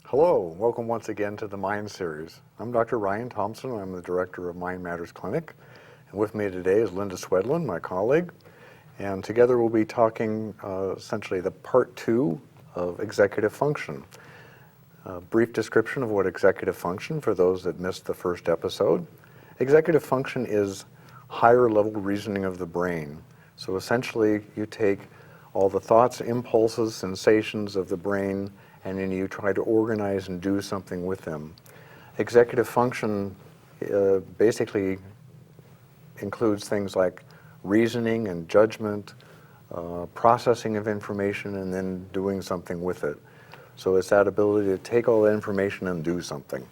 Hello, welcome once again to the Mind series. I'm Dr. Ryan Thompson. I'm the director of Mind Matters Clinic. And with me today is Linda Swedlin, my colleague. And together we'll be talking essentially the part 2 of executive function. A brief description of what executive function for those that missed the first episode. Executive function is higher level reasoning of the brain. So essentially you take all the thoughts, impulses, sensations of the brain, and then you try to organize and do something with them. Executive function basically includes things like reasoning and judgment, processing of information, and then doing something with it. So it's that ability to take all that information and do something.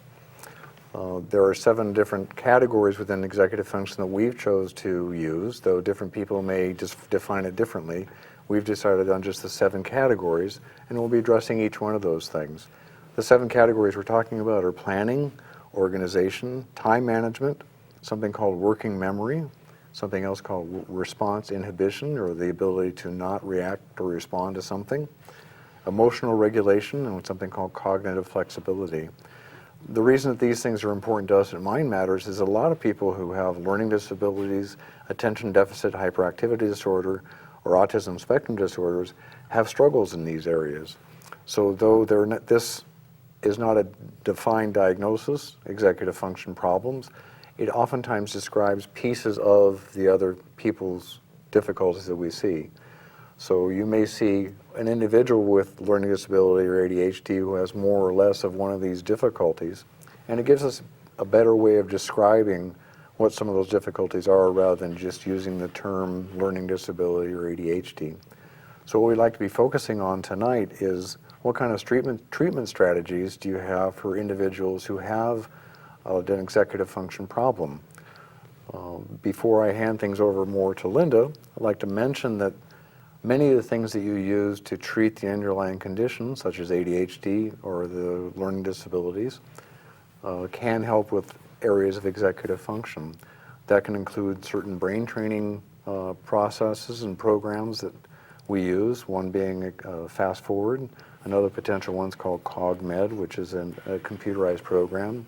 There are 7 different categories within executive function that we've chose to use, though different people may just define it differently. We've decided on just the 7 categories, and we'll be addressing each one of those things. The 7 categories we're talking about are planning, organization, time management, something called working memory, something else called response inhibition, or the ability to not react or respond to something, emotional regulation, and something called cognitive flexibility. The reason that these things are important to us at Mind Matters is a lot of people who have learning disabilities, attention deficit hyperactivity disorder, or autism spectrum disorders have struggles in these areas. So though this is not a defined diagnosis, executive function problems, it oftentimes describes pieces of the other people's difficulties that we see. So you may see an individual with learning disability or ADHD who has more or less of one of these difficulties, and it gives us a better way of describing what some of those difficulties are rather than just using the term learning disability or ADHD. So what we'd like to be focusing on tonight is what kind of treatment strategies do you have for individuals who have an executive function problem? Before I hand things over more to Linda, I'd like to mention that many of the things that you use to treat the underlying conditions, such as ADHD or the learning disabilities, can help with areas of executive function. That can include certain brain training processes and programs that we use, one being Fast Forward. Another potential one's called CogMed, which is a computerized program.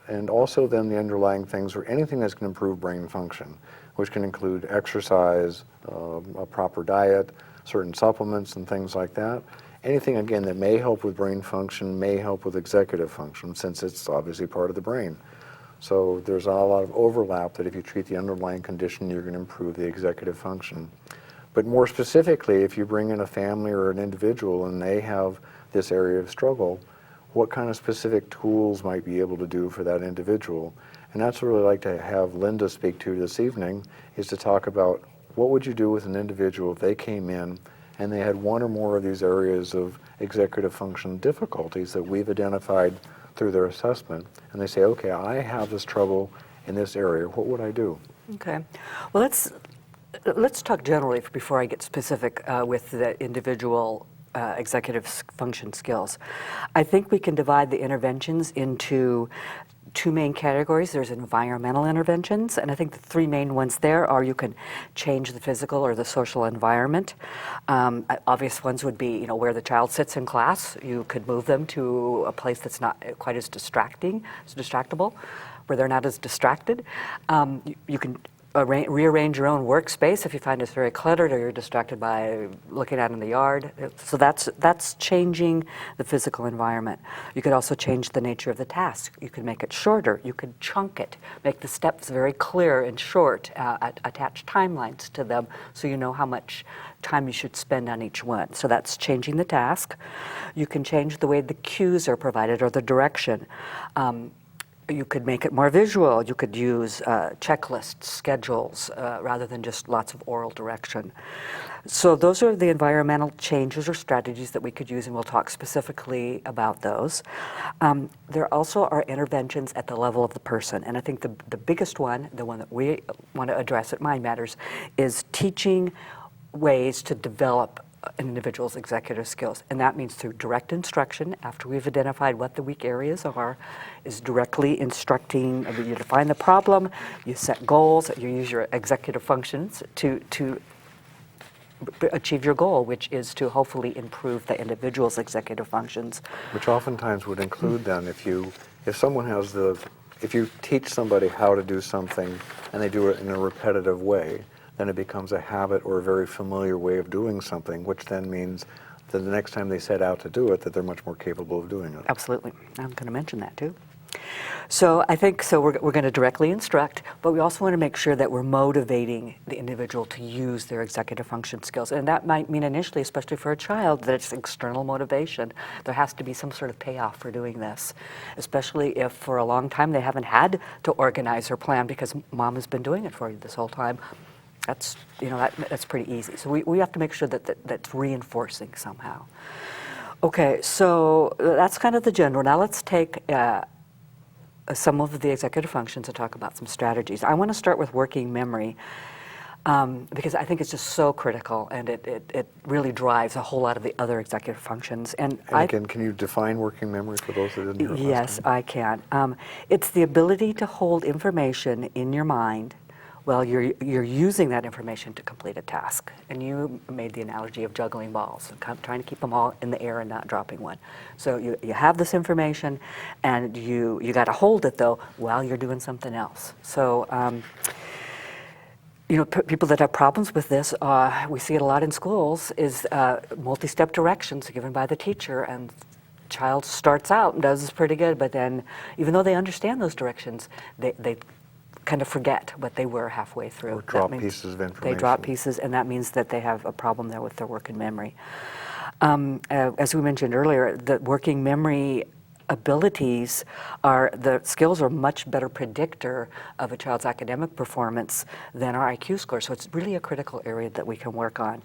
And also then the underlying things or anything that's going to improve brain function, which can include exercise, a proper diet, certain supplements and things like that. Anything, again, that may help with brain function may help with executive function, since it's obviously part of the brain. So there's a lot of overlap that if you treat the underlying condition, you're going to improve the executive function. But more specifically, if you bring in a family or an individual and they have this area of struggle, what kind of specific tools might be able to do for that individual? And that's what I'd like to have Linda speak to this evening, is to talk about what would you do with an individual if they came in and they had one or more of these areas of executive function difficulties that we've identified through their assessment, and they say, okay, I have this trouble in this area, what would I do? Okay, well let's talk generally before I get specific with the individual executive function skills. I think we can divide the interventions into 2 main categories. There's environmental interventions, and I think the 3 main ones there are you can change the physical or the social environment. Obvious ones would be, where the child sits in class. You could move them to a place that's not quite as distractable, where they're not as distracted. You can rearrange your own workspace if you find it's very cluttered or you're distracted by looking out in the yard. So that's changing the physical environment. You could also change the nature of the task. You could make it shorter. You could chunk it, make the steps very clear and short, attach timelines to them so you know how much time you should spend on each one. So that's changing the task. You can change the way the cues are provided or the direction. You could make it more visual. You could use checklists, schedules, rather than just lots of oral direction. So those are the environmental changes or strategies that we could use, and we'll talk specifically about those. There also are interventions at the level of the person, and I think the biggest one, the one that we want to address at Mind Matters, is teaching ways to develop an individual's executive skills. And that means through direct instruction, after we've identified what the weak areas are, is directly instructing, you define the problem, you set goals, you use your executive functions to achieve your goal, which is to hopefully improve the individual's executive functions. Which oftentimes would include then, if you teach somebody how to do something and they do it in a repetitive way, then it becomes a habit or a very familiar way of doing something, which then means that the next time they set out to do it, that they're much more capable of doing it. Absolutely. I'm going to mention that too. So I think we're going to directly instruct, but we also want to make sure that we're motivating the individual to use their executive function skills. And that might mean initially, especially for a child, that it's external motivation. There has to be some sort of payoff for doing this, especially if for a long time they haven't had to organize or plan because mom has been doing it for you this whole time. That's pretty easy. So we have to make sure that's reinforcing somehow. Okay, so that's kind of the general. Now let's take some of the executive functions and talk about some strategies. I want to start with working memory because I think it's just so critical, and it really drives a whole lot of the other executive functions. And again, can you define working memory for those that didn't hear it last Yes, time? I can. It's the ability to hold information in your mind while you're using that information to complete a task. And you made the analogy of juggling balls, trying to keep them all in the air and not dropping one. So you have this information, and you got to hold it, though, while you're doing something else. So, people that have problems with this, we see it a lot in schools, is multi-step directions given by the teacher, and child starts out and does pretty good, but then even though they understand those directions, they kind of forget what they were halfway through. Or drop pieces of information. They drop pieces, and that means that they have a problem there with their working memory. As we mentioned earlier, the working memory abilities the skills are much better predictor of a child's academic performance than our IQ score. So it's really a critical area that we can work on.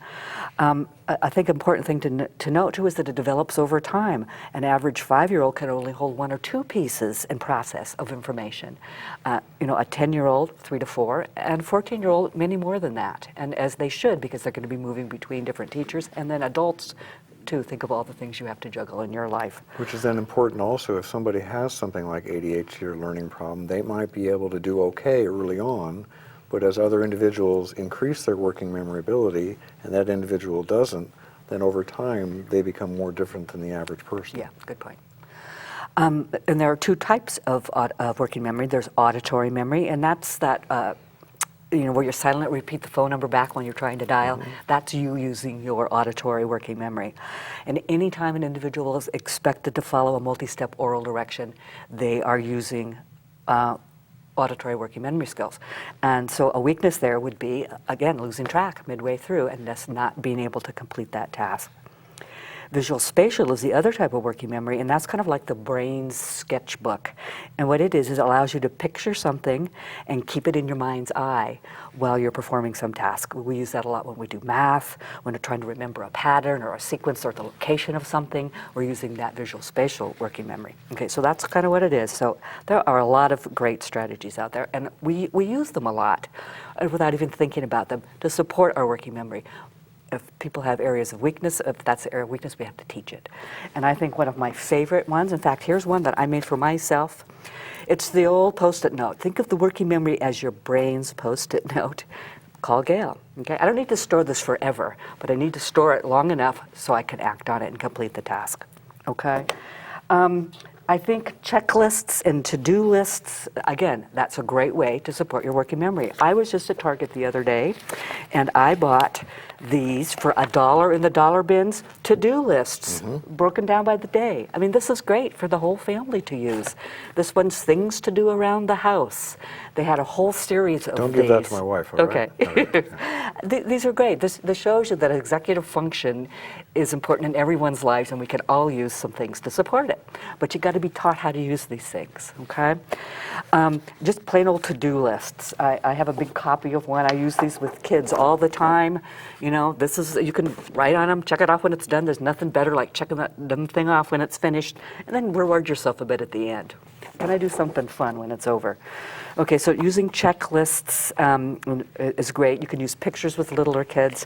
I think an important thing to note too is that it develops over time. An average 5-year-old can only hold 1 or 2 pieces in process of information. A 10-year-old, 3 to 4, and a 14-year-old, many more than that. And as they should, because they're going to be moving between different teachers, and then adults to think of all the things you have to juggle in your life. Which is then important also if somebody has something like ADHD or learning problem, they might be able to do okay early on, but as other individuals increase their working memory ability and that individual doesn't, then over time they become more different than the average person. Yeah, good point. And there are 2 types of working memory. There's auditory memory, and that's that where you're silent, repeat the phone number back when you're trying to dial. Mm-hmm. That's you using your auditory working memory. And anytime an individual is expected to follow a multi-step oral direction, they are using auditory working memory skills. And so a weakness there would be, again, losing track midway through and thus not being able to complete that task. Visual spatial is the other type of working memory, and that's kind of like the brain's sketchbook. And what it is it allows you to picture something and keep it in your mind's eye while you're performing some task. We use that a lot when we do math, when we're trying to remember a pattern or a sequence or the location of something. We're using that visual spatial working memory. Okay, so that's kind of what it is. So there are a lot of great strategies out there, and we use them a lot without even thinking about them to support our working memory. If people have areas of weakness, if that's the area of weakness, we have to teach it. And I think one of my favorite ones, in fact, here's one that I made for myself. It's the old Post-it note. Think of the working memory as your brain's Post-it note. Call Gail. Okay? I don't need to store this forever, but I need to store it long enough so I can act on it and complete the task. Okay? I think checklists and to-do lists, again, that's a great way to support your working memory. I was just at Target the other day, and I bought these for $1 in the dollar bins, to-do lists, broken down by the day. I mean, this is great for the whole family to use. This one's things to do around the house. They had a whole series of Don't these. give that to my wife, all right? Okay. These are great. This shows you that executive function is important in everyone's lives, and we can all use some things to support it. But you got to be taught how to use these things, okay? Just plain old to-do lists. I have a big copy of one. I use these with kids all the time. You know, this is, you can write on them, check it off when it's done. There's nothing better like checking that dumb thing off when it's finished, and then reward yourself a bit at the end. Can I do something fun when it's over? Okay, so using checklists is great. You can use pictures with littler kids.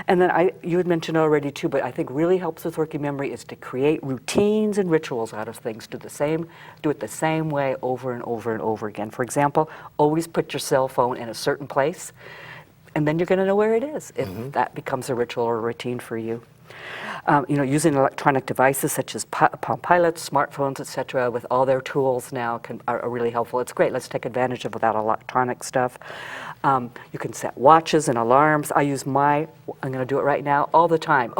And then you had mentioned already too, but I think really helps with working memory is to create routines and rituals out of things. Do it the same way over and over and over again. For example, always put your cell phone in a certain place, and then you're going to know where it is if that becomes a ritual or a routine for you. Using electronic devices such as Palm Pilots, smartphones, etc., with all their tools now are really helpful. It's great. Let's take advantage of that electronic stuff. You can set watches and alarms. I use I'm going to do it right now, all the time.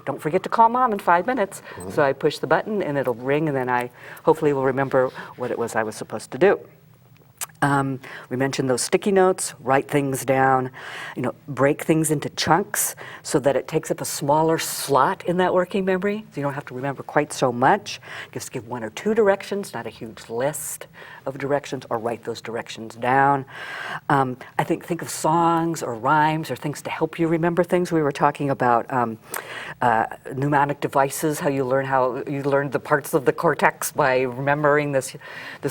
Don't forget to call Mom in 5 minutes. So I push the button and it'll ring, and then I hopefully will remember what it was I was supposed to do. We mentioned those sticky notes, write things down, break things into chunks so that it takes up a smaller slot in that working memory, so you don't have to remember quite so much. Just give 1 or 2 directions, not a huge list of directions, or write those directions down. I think of songs or rhymes or things to help you remember things. We were talking about mnemonic devices, how you learn the parts of the cortex by remembering this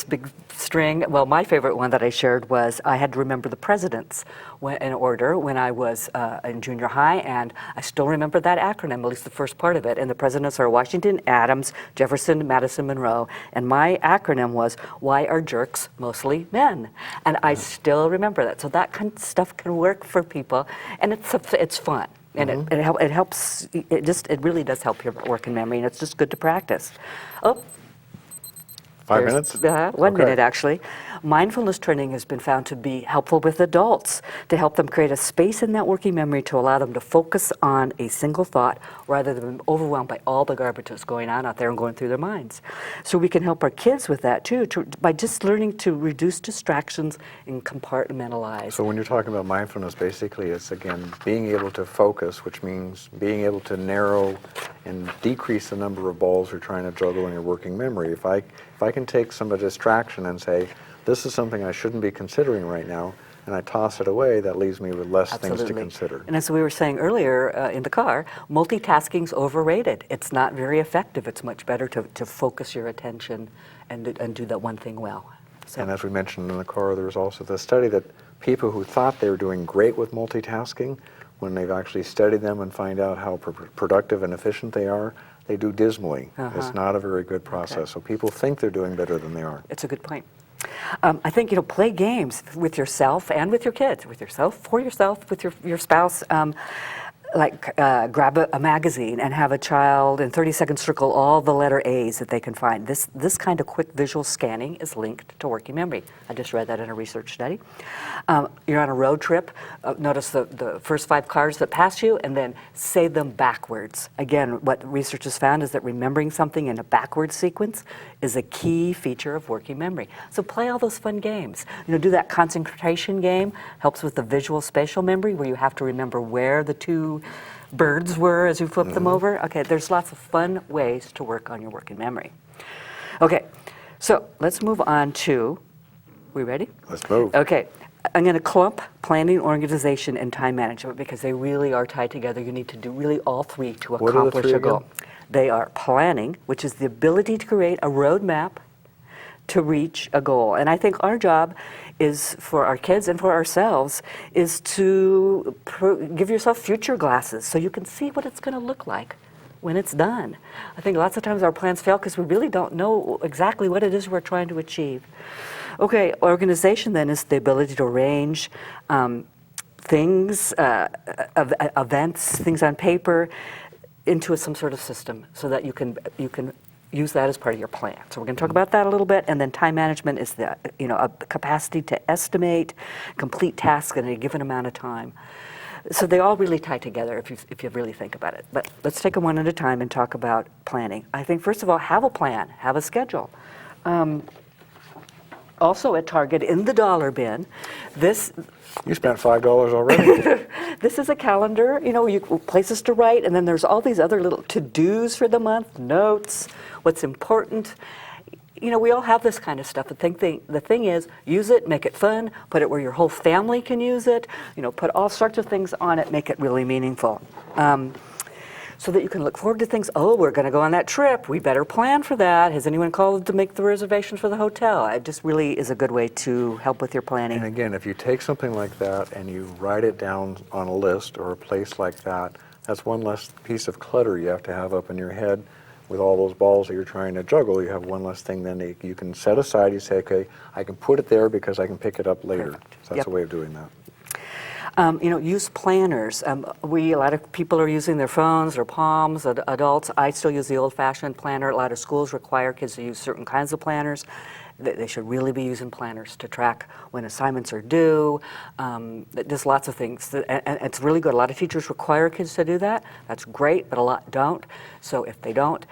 big string. Well, my favorite one that I shared was I had to remember the presidents in order when I was in junior high, and I still remember that acronym, at least the first part of it. And the presidents are Washington, Adams, Jefferson, Madison, Monroe. And my acronym was, why are jerks mostly men? And I still remember that. So that kind of stuff can work for people, and it's fun. And it helps, it really does help your working memory, and it's just good to practice. 5 minutes? 1 minute, actually. Mindfulness training has been found to be helpful with adults to help them create a space in that working memory to allow them to focus on a single thought rather than being overwhelmed by all the garbage that's going on out there and going through their minds. So we can help our kids with that too, by just learning to reduce distractions and compartmentalize. So when you're talking about mindfulness, basically it's, again, being able to focus, which means being able to narrow and decrease the number of balls you're trying to juggle in your working memory. If I can take some distraction and say, this is something I shouldn't be considering right now, and I toss it away, that leaves me with less things to consider. And as we were saying earlier in the car, multitasking's overrated. It's not very effective. It's much better to focus your attention and do that one thing well. So. And as we mentioned in the car, there was also the study that people who thought they were doing great with multitasking, when they've actually studied them and find out how productive and efficient they are, they do dismally. It's not a very good process. Okay. So people think they're doing better than they are. It's a good point. I think, play games with yourself and with your kids, with yourself, for yourself, with your spouse. Grab a magazine and have a child in 30 seconds circle all the letter A's that they can find. This kind of quick visual scanning is linked to working memory. I just read that in a research study. You're on a road trip. Notice the first 5 cars that pass you, and then say them backwards. Again, what research has found is that remembering something in a backwards sequence is a key feature of working memory. So play all those fun games. Do that concentration game. Helps with the visual spatial memory, where you have to remember where the 2 birds were as you flip them over. Okay, there's lots of fun ways to work on your working memory. Okay, so let's move on to, we ready? Let's move. Okay, I'm going to clump planning, organization, and time management because they really are tied together. You need to do really all 3 to accomplish a goal. They are planning, which is the ability to create a roadmap to reach a goal. And I think our job is, for our kids and for ourselves, is to give yourself future glasses so you can see what it's going to look like when it's done. I think lots of times our plans fail because we really don't know exactly what it is we're trying to achieve. Okay, organization then is the ability to arrange things, events, things on paper into some sort of system so that you can use that as part of your plan. So we're going to talk about that a little bit, and then time management is the a capacity to estimate, complete tasks in a given amount of time. So they all really tie together if you really think about it. But let's take them one at a time and talk about planning. I think first of all, have a plan, have a schedule. Also at Target in the dollar bin, this. You spent $5 already. This is a calendar, places to write, and then there's all these other little to-dos for the month, notes, what's important. We all have this kind of stuff. The thing is, use it, make it fun, put it where your whole family can use it, put all sorts of things on it, make it really meaningful. So that you can look forward to things. Oh, we're going to go on that trip. We better plan for that. Has anyone called to make the reservations for the hotel? It just really is a good way to help with your planning. And again, if you take something like that and you write it down on a list or a place like that, that's one less piece of clutter you have to have up in your head with all those balls that you're trying to juggle. You have one less thing then you can set aside. You say, okay, I can put it there because I can pick it up later. Perfect. So that's a way of doing that. Use planners. A lot of people are using their phones or palms, adults. I still use the old-fashioned planner. A lot of schools require kids to use certain kinds of planners. They should really be using planners to track when assignments are due. There's lots of things, and it's really good. A lot of teachers require kids to do that. That's great, but a lot don't. So if they don't,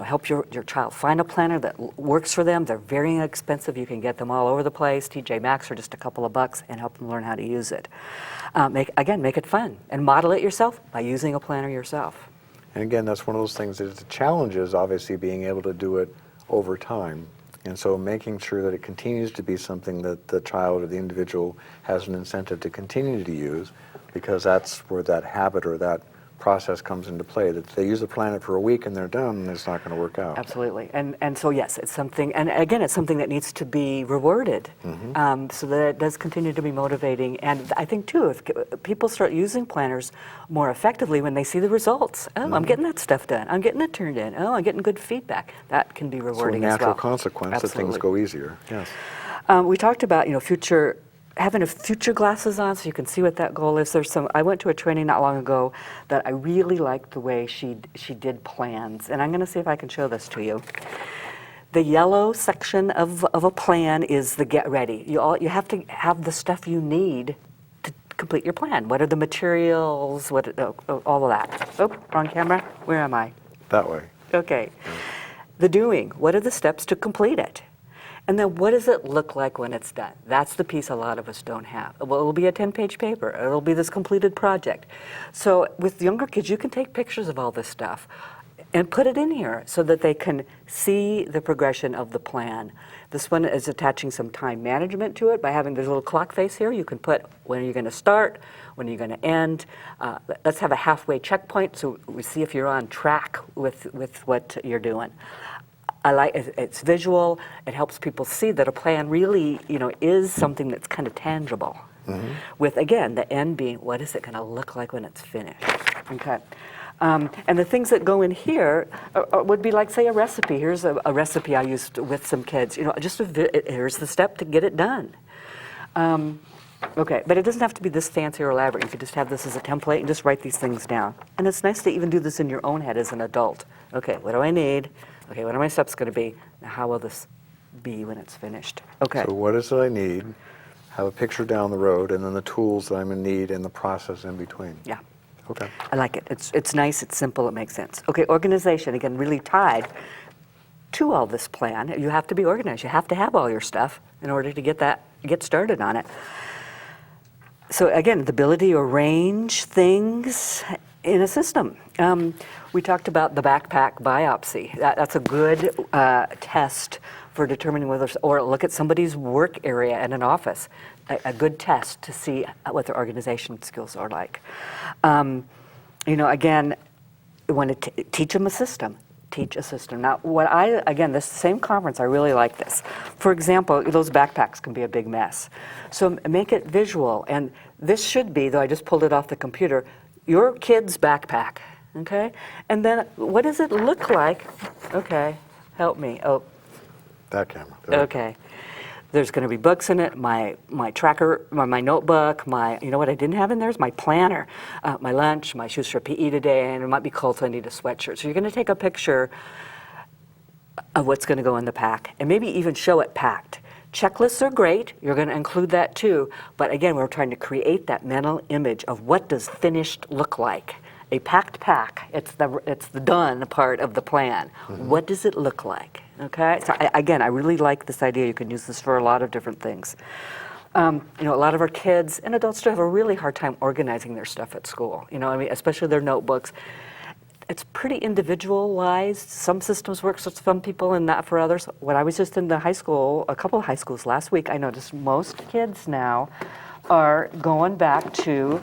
help your child find a planner that works for them. They're very inexpensive. You can get them all over the place. TJ Maxx for just a couple of bucks, and help them learn how to use it. Make it fun, and model it yourself by using a planner yourself. And again, that's one of those things that the challenge is obviously being able to do it over time. And so making sure that it continues to be something that the child or the individual has an incentive to continue to use, because that's where that habit or that process comes into play. That if they use the planet for a week and they're done, it's not going to work out. Absolutely. And so yes, it's something, and again, it's something that needs to be rewarded, so that it does continue to be motivating. And I think too, if people start using planners more effectively when they see the results, I'm getting that stuff done, I'm getting it turned in, I'm getting good feedback, that can be rewarding as well. So a natural consequence that things go easier. Yes. We talked about having a future glasses on so you can see what that goal is. I went to a training not long ago that I really liked the way she did plans, and I'm going to see if I can show this to you. The yellow section of a plan is the get ready. You have to have the stuff you need to complete your plan. What are the materials? All of that. Oh, wrong camera. Where am I? That way. Okay. The doing. What are the steps to complete it? And then what does it look like when it's done? That's the piece a lot of us don't have. Well, it'll be a 10-page paper. It'll be this completed project. So with younger kids, you can take pictures of all this stuff and put it in here so that they can see the progression of the plan. This one is attaching some time management to it by having this little clock face here. You can put when are you going to start, when are you going to end. Let's have a halfway checkpoint so we see if you're on track with what you're doing. I like it's visual. It helps people see that a plan really, is something that's kind of tangible. With again, the end being what is it going to look like when it's finished? Okay, and the things that go in here would be like, say, a recipe. Here's a recipe I used with some kids. Here's the step to get it done. Okay, but it doesn't have to be this fancy or elaborate. You could just have this as a template and just write these things down. And it's nice to even do this in your own head as an adult. Okay, what do I need? Okay, what are my steps going to be? Now, how will this be when it's finished? Okay. So what is it I need? Have a picture down the road, and then the tools that I'm going to need and the process in between. Yeah. Okay. I like it. It's nice, it's simple, it makes sense. Okay, organization, again, really tied to all this plan. You have to be organized. You have to have all your stuff in order to get started on it. So again, the ability to arrange things in a system. We talked about the backpack biopsy. That's a good test for determining whether, or look at somebody's work area in an office, a good test to see what their organization skills are like. Again, you want to teach them a system. Teach a system. Now, this same conference, I really like this. For example, those backpacks can be a big mess. So make it visual. And this should be, though I just pulled it off the computer, your kid's backpack, okay? And then what does it look like? Okay, help me. Oh. That camera. Okay. There's going to be books in it, my tracker, my notebook, you know what I didn't have in there is my planner, my lunch, my shoes for PE today, and it might be cold, so I need a sweatshirt. So you're going to take a picture of what's going to go in the pack, and maybe even show it packed. Checklists are great. You're going to include that too. But again, we're trying to create that mental image of what does finished look like. A packed pack, it's the done part of the plan. What does it look like? Okay. So again, I really like this idea. You can use this for a lot of different things. You know, a lot of our kids and adults do have a really hard time organizing their stuff at school. You know, I mean, especially their notebooks. It's pretty individualized. Some systems work for some people and not for others. When I was just in the high school, a couple of high schools last week, I noticed most kids now are going back to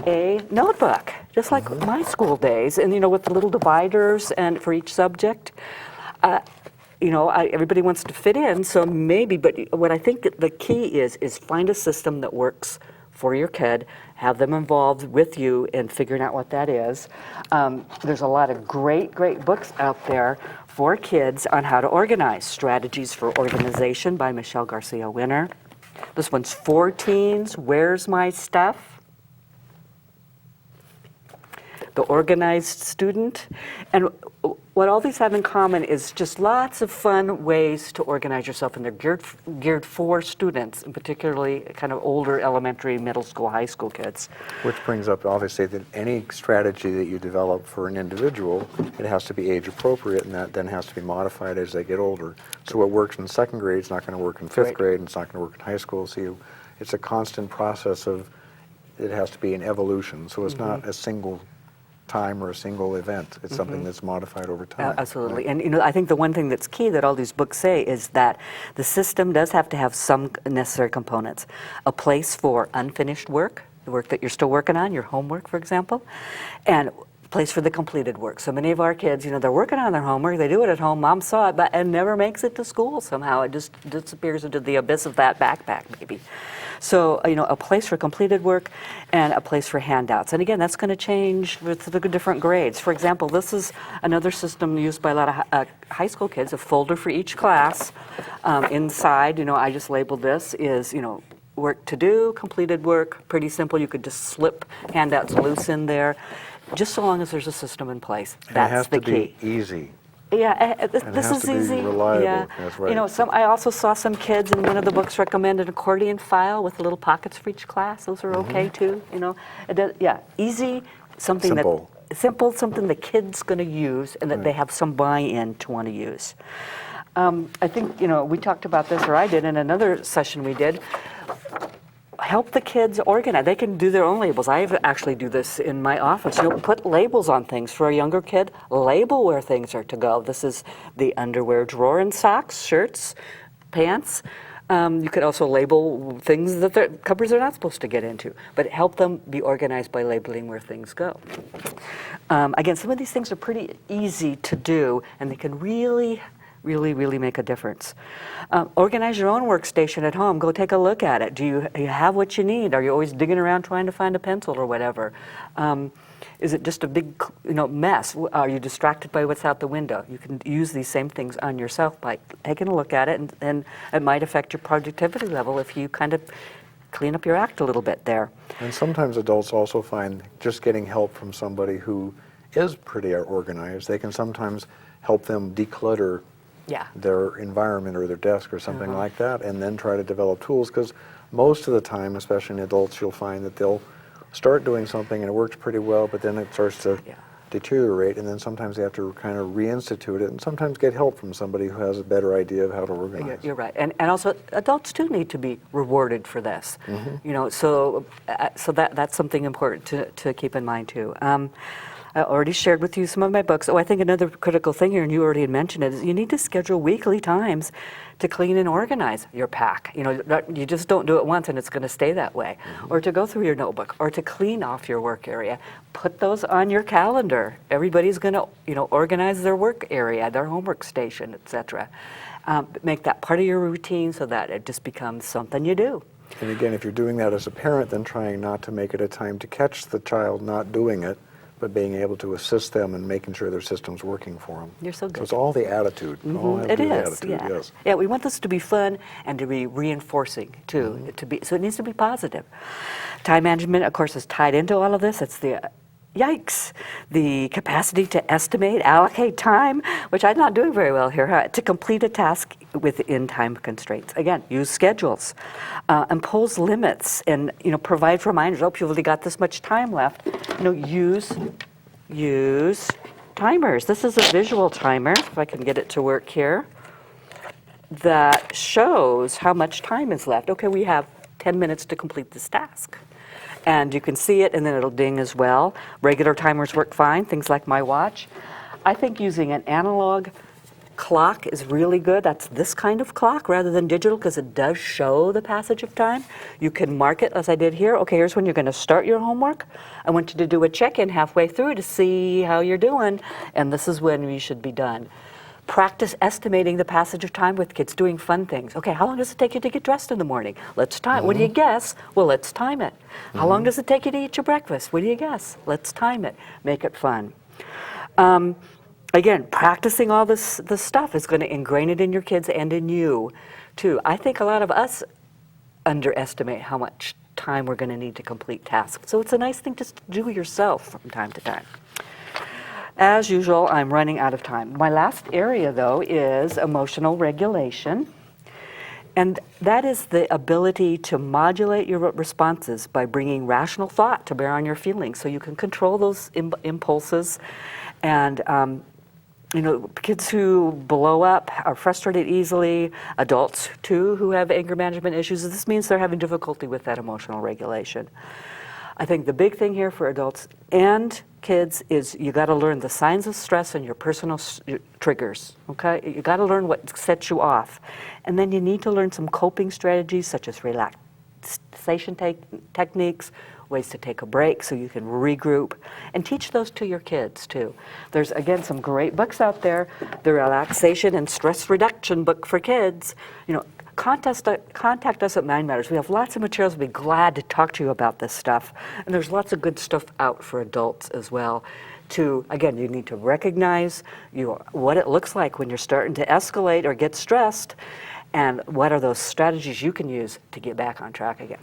a notebook, just like my school days, and you know, with the little dividers and for each subject. You know, everybody wants to fit in, so maybe, but what I think the key is find a system that works for your kid, have them involved with you in figuring out what that is. There's a lot of great books out there for kids on how to organize. Strategies for Organization by Michelle Garcia Winner. This one's for teens, Where's My Stuff? The Organized Student. And what all these have in common is just lots of fun ways to organize yourself, and they're geared for students, and particularly kind of older elementary, middle school, high school kids. Which brings up, obviously, that any strategy that you develop for an individual, it has to be age appropriate, and that then has to be modified as they get older. So what works in second grade is not going to work in fifth grade, and it's not going to work in high school. So it's a constant process of, it has to be an evolution. So it's not a single time or a single event. It's something that's modified over time. Absolutely. Right? And you know, I think the one thing that's key that all these books say is that the system does have to have some necessary components. A place for unfinished work, the work that you're still working on, your homework, for example, and place for the completed work. So many of our kids, you know, they're working on their homework, they do it at home, mom saw it, but it never makes it to school somehow. It just disappears into the abyss of that backpack, maybe. So, you know, a place for completed work and a place for handouts. And again, that's going to change with the different grades. For example, this is another system used by a lot of high school kids, a folder for each class. Inside, you know, I just labeled this is, you know, work to do, completed work, pretty simple. You could just slip handouts loose in there, just so long as there's a system in place. That's the key. And it has to be easy. Yeah, this is easy. Reliable. Yeah, that's right. You know, I also saw some kids in one of the books recommend an accordion file with little pockets for each class. Those are okay too. You know, easy, something simple, something the kid's going to use, and that they have some buy-in to want to use. I think, you know, we talked about this, or I did in another session we did. Help the kids organize. They can do their own labels. I actually do this in my office. You know, put labels on things. For a younger kid, label where things are to go. This is the underwear drawer and socks, shirts, pants. You could also label things that the cupboards are not supposed to get into, but help them be organized by labeling where things go. Again, some of these things are pretty easy to do, and they can really make a difference. Organize your own workstation at home. Go take a look at it. Do you have what you need? Are you always digging around trying to find a pencil or whatever? Is it just a big, you know, mess? Are you distracted by what's out the window? You can use these same things on yourself by taking a look at it, and it might affect your productivity level if you kind of clean up your act a little bit there. And sometimes adults also find just getting help from somebody who is pretty organized, they can sometimes help them declutter their environment or their desk or something like that, and then try to develop tools, because most of the time, especially in adults, you'll find that they'll start doing something and it works pretty well, but then it starts to deteriorate, and then sometimes they have to kind of reinstitute it, and sometimes get help from somebody who has a better idea of how to organize. You're right, and also adults too need to be rewarded for this. You know, so that's something important to keep in mind too. I already shared with you some of my books. I think another critical thing here, and you already had mentioned it, is you need to schedule weekly times to clean and organize your pack. You know, you just don't do it once and it's going to stay that way. Or to go through your notebook, or to clean off your work area. Put those on your calendar. Everybody's going to, you know, organize their work area, their homework station, etc. Make that part of your routine so that it just becomes something you do. And again, if you're doing that as a parent, then trying not to make it a time to catch the child not doing it, but being able to assist them and making sure their system's working for them. You're so good. So it's all the attitude. All have to It do with is, attitude, yes. Yeah, we want this to be fun and to be reinforcing too. So it needs to be positive. Time management, of course, is tied into all of this. It's the yikes, the capacity to estimate, allocate time, which I'm not doing very well here, to complete a task within time constraints. Again, use schedules, impose limits, and provide reminders. Oh, you've only got this much time left. Use timers. This is a visual timer, if I can get it to work here, that shows how much time is left. Okay, we have 10 minutes to complete this task. And you can see it, and then it'll ding as well. Regular timers work fine, things like my watch. I think using an analog clock is really good. That's this kind of clock rather than digital, because it does show the passage of time. You can mark it as I did here. Okay, here's when you're going to start your homework. I want you to do a check-in halfway through to see how you're doing, and this is when you should be done. Practice estimating the passage of time with kids, doing fun things. Okay, how long does it take you to get dressed in the morning? Let's time. What do you guess? Well, let's time it. How long does it take you to eat your breakfast? What do you guess? Let's time it. Make it fun. Again, practicing all this stuff is going to ingrain it in your kids and in you, too. I think a lot of us underestimate how much time we're going to need to complete tasks. So it's a nice thing just to do yourself from time to time. As usual, I'm running out of time. My last area, though, is emotional regulation. And that is the ability to modulate your responses by bringing rational thought to bear on your feelings so you can control those impulses. And, kids who blow up are frustrated easily, adults, too, who have anger management issues. This means they're having difficulty with that emotional regulation. I think the big thing here for adults and kids is you got to learn the signs of stress and your personal triggers, okay? You got to learn what sets you off. And then you need to learn some coping strategies such as relaxation techniques, ways to take a break so you can regroup, and teach those to your kids too. There's, again, some great books out there. The Relaxation and Stress Reduction book for kids. Contact us at Mind Matters. We have lots of materials. We'll be glad to talk to you about this stuff. And there's lots of good stuff out for adults as well. Again, you need to recognize what it looks like when you're starting to escalate or get stressed, and what are those strategies you can use to get back on track again.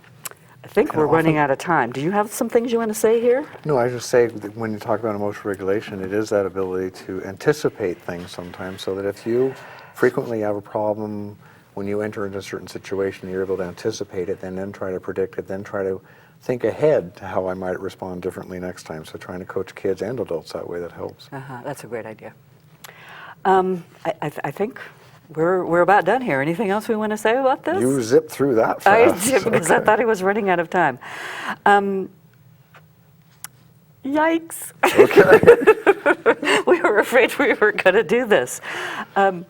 I think we're running out of time. Do you have some things you want to say here? No, I just say that when you talk about emotional regulation, it is that ability to anticipate things sometimes, so that if you frequently have a problem when you enter into a certain situation, you're able to anticipate it and then try to predict it, then try to think ahead to how I might respond differently next time. So trying to coach kids and adults that way, that helps. That's a great idea. I think we're about done here. Anything else we want to say about this? You zipped through that I fast. did, because I thought I was running out of time. Yikes. Okay. We were afraid we were going to do this. Now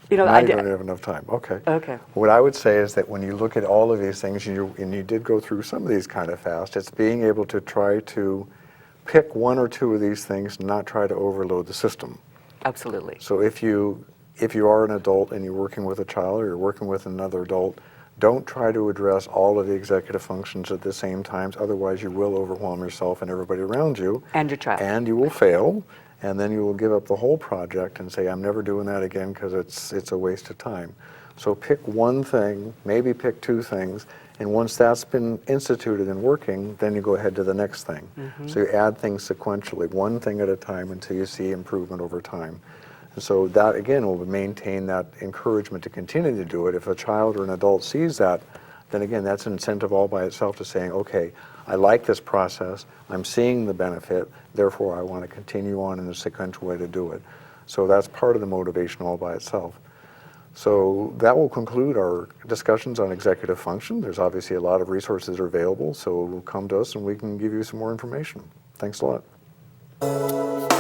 you don't have enough time. Okay. Okay. What I would say is that when you look at all of these things, and you did go through some of these kind of fast, it's being able to try to pick one or two of these things, not try to overload the system. Absolutely. So if you are an adult and you're working with a child or you're working with another adult, don't try to address all of the executive functions at the same time. Otherwise, you will overwhelm yourself and everybody around you. And your child. And you will fail. And then you will give up the whole project and say, I'm never doing that again because it's a waste of time. So pick one thing, maybe pick two things, and once that's been instituted and working, then you go ahead to the next thing. So you add things sequentially, one thing at a time until you see improvement over time. And so that, again, will maintain that encouragement to continue to do it. If a child or an adult sees that, then again, that's an incentive all by itself to saying, okay, I like this process, I'm seeing the benefit, therefore I want to continue on in a sequential way to do it. So that's part of the motivation all by itself. So that will conclude our discussions on executive function. There's obviously a lot of resources are available, so come to us and we can give you some more information. Thanks a lot.